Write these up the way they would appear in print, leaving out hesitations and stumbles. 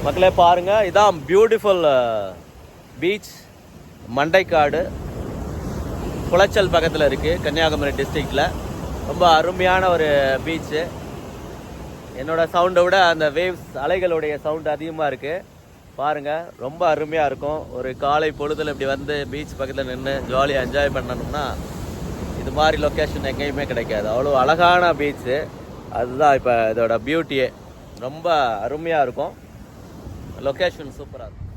மக்களே பாருங்கள், இதான் பியூட்டிஃபுல் பீச். மண்டைக்காடு குளச்சல் பக்கத்தில் இருக்குது, கன்னியாகுமரி டிஸ்ட்ரிக்டில். ரொம்ப அருமையான ஒரு பீச்சு. என்னோடய சவுண்டை விட அந்த வேவ்ஸ் அலைகளுடைய சவுண்டு அதிகமாக இருக்குது. பாருங்கள், ரொம்ப அருமையாக இருக்கும். ஒரு காலை பொழுதில் இப்படி வந்து பீச் பக்கத்தில் நின்று ஜாலியாக என்ஜாய் பண்ணணும்னா இது மாதிரி லொக்கேஷன் எங்கேயுமே கிடைக்காது. அவ்வளோ அழகான பீச்சு. அதுதான் இப்போ இதோட பியூட்டியே. ரொம்ப அருமையாக இருக்கும். லொக்கேஷன் சூப்பராக இருக்கும்.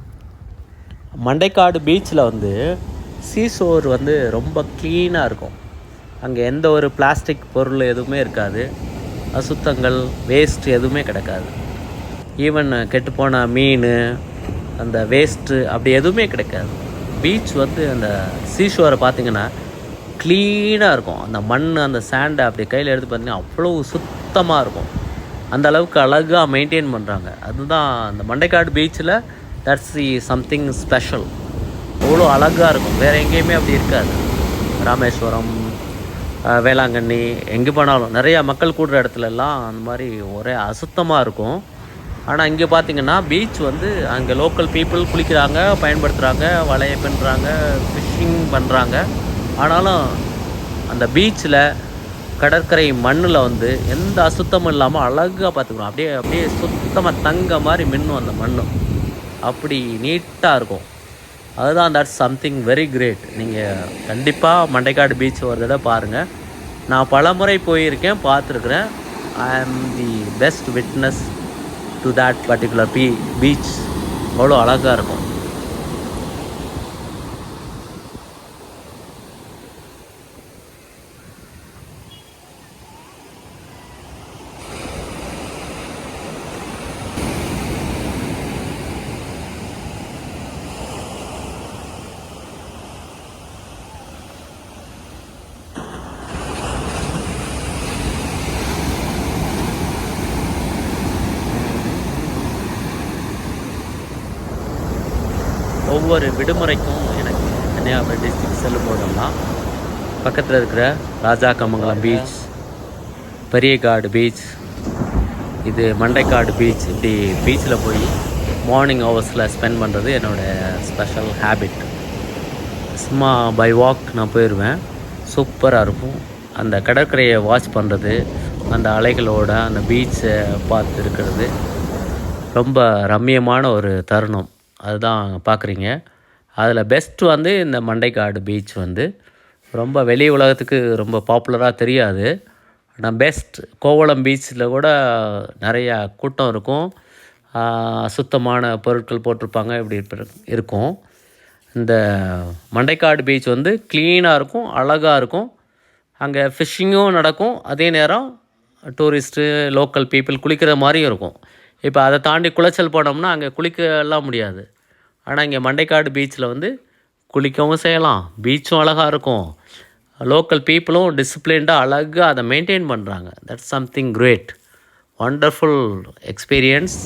மண்டைக்காடு பீச்சில் வந்து சீசோர் வந்து ரொம்ப க்ளீனாக இருக்கும். அங்கே எந்த ஒரு பிளாஸ்டிக் பொருள் எதுவுமே இருக்காது. அசுத்தங்கள், வேஸ்ட்டு எதுவுமே கிடைக்காது. ஈவன் கெட்டுப்போன மீன், அந்த வேஸ்ட்டு அப்படி எதுவுமே கிடைக்காது. பீச் வந்து அந்த சீஷோரை பார்த்திங்கன்னா க்ளீனாக இருக்கும். அந்த மண், அந்த சாண்டை அப்படி கையில் எடுத்து பார்த்திங்கன்னா அவ்வளோ சுத்தமாக இருக்கும். அந்த அளவுக்கு அழகாக மெயின்டைன் பண்ணுறாங்க. அதுதான் அந்த மண்டைக்காடு பீச்சில் தட்ஸ் சம்திங் ஸ்பெஷல். அவ்வளோ அழகாக இருக்கும். வேறு எங்கேயுமே அப்படி இருக்காது. ராமேஸ்வரம், வேளாங்கண்ணி, எங்கே போனாலும் நிறையா மக்கள் கூடுற இடத்துலலாம் அந்த மாதிரி ஒரே அசுத்தமாக இருக்கும். ஆனால் இங்கே பார்த்திங்கன்னா பீச் வந்து அங்கே லோக்கல் பீப்புள் குளிக்கிறாங்க, பயன்படுத்துகிறாங்க, வலையை பின்னுறாங்க, ஃபிஷ்ஷிங் பண்ணுறாங்க. ஆனாலும் அந்த பீச்சில் கடற்கரை மண்ணில் வந்து எந்த அசுத்தமும் இல்லாமல் அழகாக பார்த்துக்கிறோம். அப்படியே அப்படியே சுத்தமாக தங்க மாதிரி மின்னும் அந்த மண். அப்படி நீட்டாக இருக்கும். அதுதான் தட்ஸ் சம்திங் வெரி கிரேட். நீங்கள் கண்டிப்பாக மண்டைக்காடு பீச் ஒரு தடவை பாருங்கள். நான் பல முறை போயிருக்கேன், பார்த்துருக்குறேன். ஐ ஆம் the best witness to that particular beach. அவ்வளோ அழகாக இருக்கும். ஒவ்வொரு விடுமுறைக்கும் எனக்கு கன்னியாகுமரி டிஸ்ட்ரிக்ட் செல்லும் போதெல்லாம் பக்கத்தில் இருக்கிற ராஜாக்கமங்கலம் பீச், பெரியகாடு பீச், இது மண்டைக்காடு பீச், இப்படி பீச்சில் போய் மார்னிங் ஹவர்ஸில் ஸ்பெண்ட் பண்ணுறது என்னோடய ஸ்பெஷல் ஹேபிட். சும்மா பை வாக் நான் போயிடுவேன். சூப்பராக இருக்கும். அந்த கடற்கரையை வாட்ச் பண்ணுறது, அந்த அலைகளோட அந்த பீச்சை பார்த்து இருக்கிறது ரொம்ப ரம்மியமான ஒரு தருணம். அதுதான் பார்க்குறீங்க. அதில் பெஸ்ட்டு வந்து இந்த மண்டைக்காடு பீச் வந்து ரொம்ப வெளி உலகத்துக்கு ரொம்ப பாப்புலராக தெரியாது. ஆனால் பெஸ்ட். கோவளம் பீச்சில் கூட நிறையா கூட்டம் இருக்கும். சுத்தமான பொருட்கள் போட்டிருப்பாங்க, இப்படி இருக்கும். இந்த மண்டைக்காடு பீச் வந்து க்ளீனாக இருக்கும், அழகாக இருக்கும். அங்கே ஃபிஷ்ஷிங்கும் நடக்கும். அதே நேரம் டூரிஸ்ட்டு, லோக்கல் பீப்புள் குளிக்கிற மாதிரியும் இருக்கும். இப்போ அதை தாண்டி குளச்சல் போனோம்னா அங்கே குளிக்கலாம் முடியாது. ஆனால் இங்கே மண்டைக்காடு பீச்சில் வந்து குளிக்கவும் செய்யலாம். பீச்சும் அழகாக இருக்கும். லோக்கல் பீப்புளும் டிசிப்ளின்டாக அழகாக அதை மெயின்டைன் பண்ணுறாங்க. That's something great. Wonderful experience.